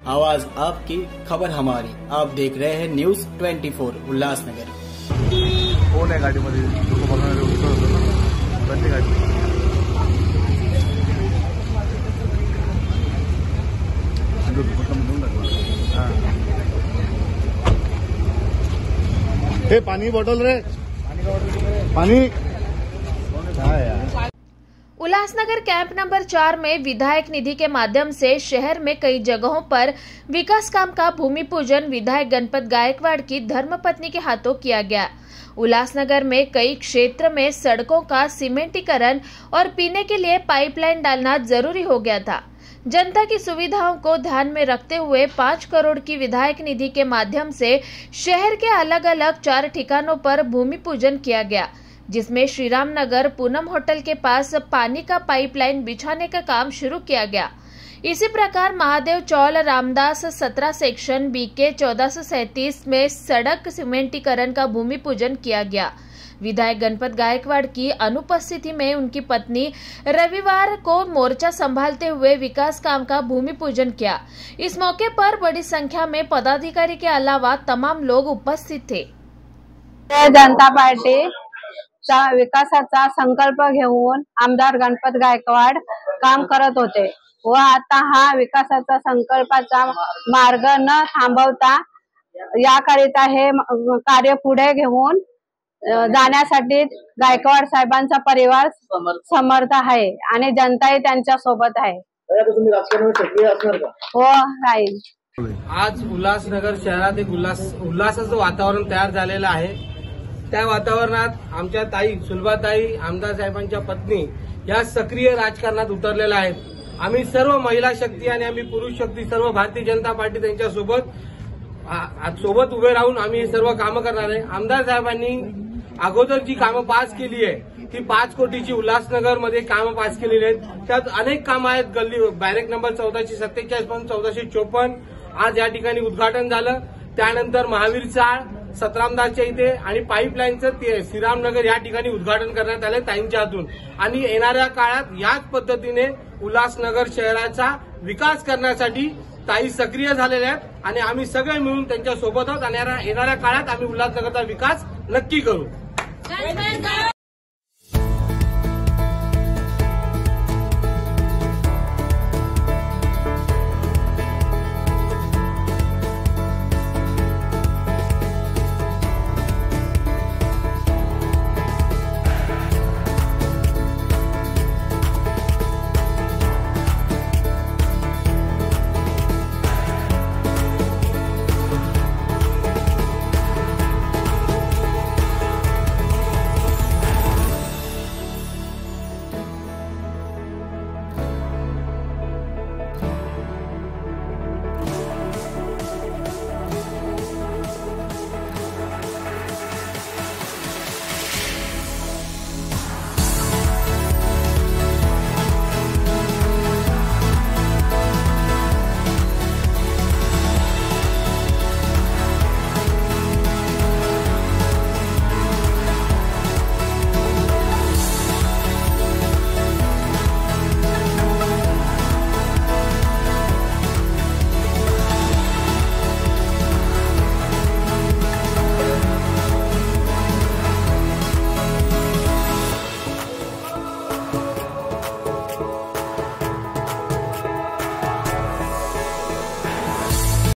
आवाज आपकी, खबर हमारी। आप देख रहे हैं न्यूज 24 उल्लासनगर। कोण आहे गाडीमध्ये? लोक बघणारे उत्तर होतं ना, कोणती गाडी? हे पानी बॉटल रे, पानी। उल्लासनगर कैंप नंबर 4 में विधायक निधि के माध्यम से शहर में कई जगहों पर विकास काम का भूमि पूजन विधायक गणपत गायकवाड़ की धर्मपत्नी के हाथों किया गया। उल्लासनगर में कई क्षेत्र में सड़कों का सीमेंटीकरण और पीने के लिए पाइपलाइन डालना जरूरी हो गया था। जनता की सुविधाओं को ध्यान में रखते हुए 5 करोड़ की विधायक निधि के माध्यम से शहर के अलग अलग 4 ठिकानों पर भूमि पूजन किया गया, जिसमें श्रीराम नगर पूनम होटल के पास पानी का पाइपलाइन बिछाने का काम शुरू किया गया। इसी प्रकार महादेव चौल रामदास 17 सेक्शन बीके 1437 में सड़क सीमेंटीकरण का भूमि पूजन किया गया। विधायक गणपत गायकवाड़ की अनुपस्थिति में उनकी पत्नी रविवार को मोर्चा संभालते हुए विकास काम का भूमि पूजन किया। इस मौके पर बड़ी संख्या में पदाधिकारी के अलावा तमाम लोग उपस्थित थे। जनता पार्टी विकासाचा संकल्प घेऊन आमदार गणपत गायकवाड काम करत होते व आता हा विकासाचा संकल्पाचा मार्ग न थांबवता याकरिता हे कार्य पुढे घेऊन जाण्यासाठी गायकवाड साहेबांचा परिवार समर्थ आहे आणि जनताही त्यांच्या सोबत आहे। हो राहील। आज उल्हासनगर शहरात एक उल्हासाचं वातावरण तयार झालेलं आहे। त्या वातावरणात आमच्या ताई सुलभाताई आमदार साहेबांच्या पत्नी या सक्रिय राजकारणात उतरलेल्या आहेत। आम्ही सर्व महिला शक्ती आणि आम्ही पुरुष शक्ती सर्व भारतीय जनता पार्टी त्यांच्या सोबत उभे राहून आम्ही हे सर्व कामं करणार आहे। आमदार साहेबांनी अगोदर जी कामं पास केली आहे ती 5 कोटीची उल्हासनगर मध्ये कामं पास केलेली आहेत। त्यात अनेक कामं आहेत। गल्ली बॅरेक नंबर 1447 पासून 1454 आज या ठिकाणी उद्घाटन झालं। त्यानंतर महावीर चाळ सतरामदासच्या इथे आणि पाईपलाईनचं श्रीरामनगर या ठिकाणी उद्घाटन करण्यात आलं ताईंच्या हातून। आणि येणाऱ्या काळात याच पद्धतीने उल्हासनगर शहराचा विकास करण्यासाठी ताई सक्रिय झालेल्या आहेत आणि आम्ही सगळे मिळून त्यांच्या सोबत आहोत आणि येणाऱ्या काळात आम्ही उल्हासनगरचा विकास नक्की करू।